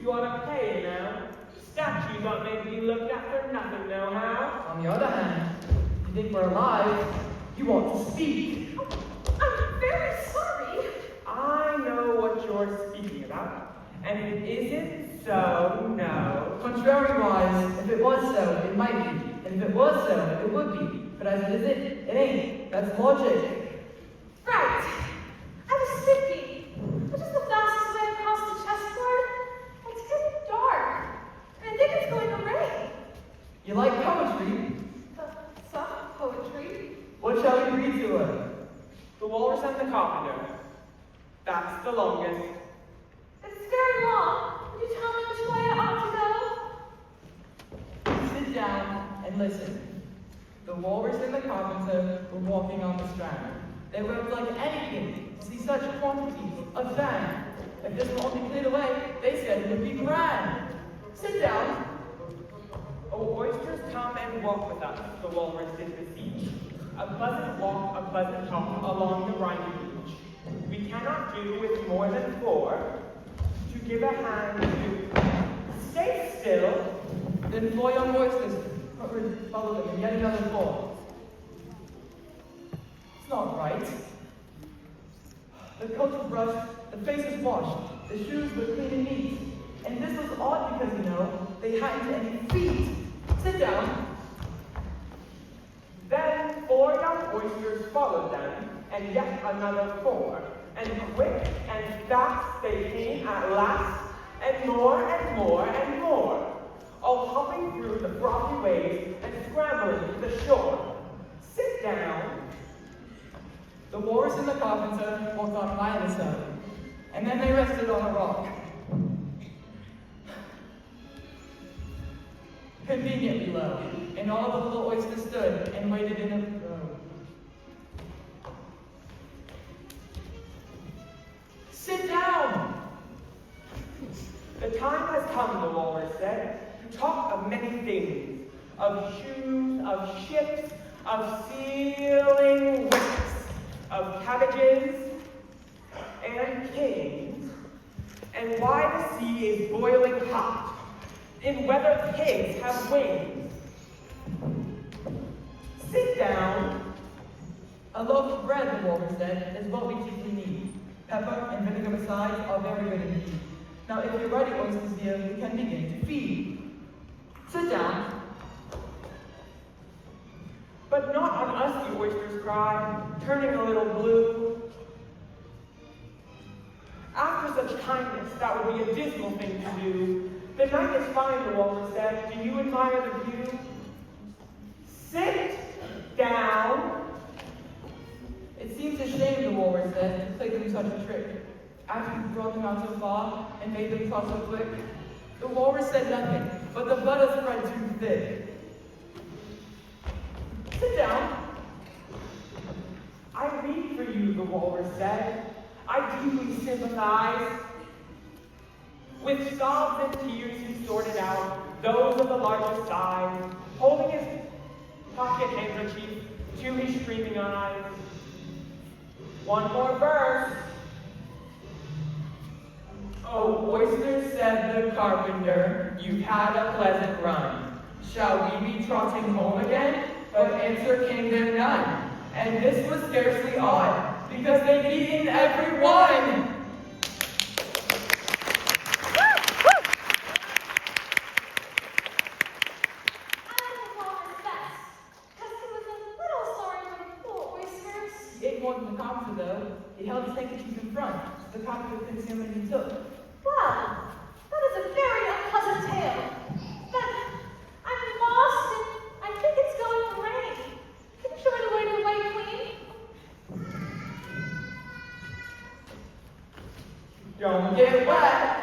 You ought to pay now. Statues aren't made to be looked at for nothing, nohow. On the other hand, if you think we're alive, you ought to speak. Oh, I'm very sorry. I know what you're speaking about, and if it isn't so, no. Contrary-wise, if it was so, it might be. And if it was so, it would be. But as it isn't, it ain't. That's logic. Right. I was thinking, which is the fastest way across the chessboard? It's getting dark. And I think it's going to rain. You like poetry? Some poetry. What shall we read to her? The Walrus and the Carpenter. That's the longest. It's very long. Would you tell me which way I ought to go? Sit down and listen. The Walrus and the Carpenter were walking on the strand. They wept like anything to see such quantities of sand. If this were only cleared away, they said it would be grand. Sit down. Oh, oysters, come and walk with us, the Walrus did beseech. A pleasant walk, a pleasant talk along the briny beach. We cannot do with more than 4 to give a hand to stay still. Then 4 young oysters followed them, and yet another 4. It's not right. The coats were brushed, the faces washed, the shoes were clean and neat. And this was odd because, you know, they hadn't any feet. Sit down. Then 4 young oysters followed them, and yet another 4. And quick and fast they came at last, and more and more and more, all hopping through the frothy waves and scrambling to the shore. Sit down. The Walrus and the Carpenter walked on by the side, and then they rested on a rock. Conveniently low, and all the little oysters stood and waited in a row. Sit down! The time has come, the Walrus said, to talk of many things, of shoes, of ships, of sealing whips, of cabbages and kings, and why the sea is boiling hot, and whether pigs have wings. Sit down. A loaf of bread, the Walrus said, is what we chiefly need. Pepper and vinegar besides are very good indeed. Now, if you're ready, oysters dear, we can begin to feed. Sit down. But not on us, the oysters cried, turning a little blue. After such kindness, that would be a dismal thing to do. The night is fine, the Walrus said. Do you admire the view? Sit down. It seems a shame, the Walrus said, to play them such a trick. After you've brought them out so far and made them talk so quick. The Walrus said nothing, but the butter spread too thick. Sit down. I read for you, the Walrus said. I deeply sympathize. With sobs and tears he sorted out those of the largest size, holding his pocket handkerchief to his streaming eyes. One more verse. Oh, oysters, said the carpenter, you've had a pleasant run. Shall we be trotting home again? But answer came there none. And this was scarcely odd, because they'd eaten every one. More than the carpenter, though. He held his handkerchief in front, so the carpenter couldn't see how many he took. Well, that is a very unpleasant tale. But I'm lost and I think it's going to rain. Can you show me the way to the White Queen? Don't get wet.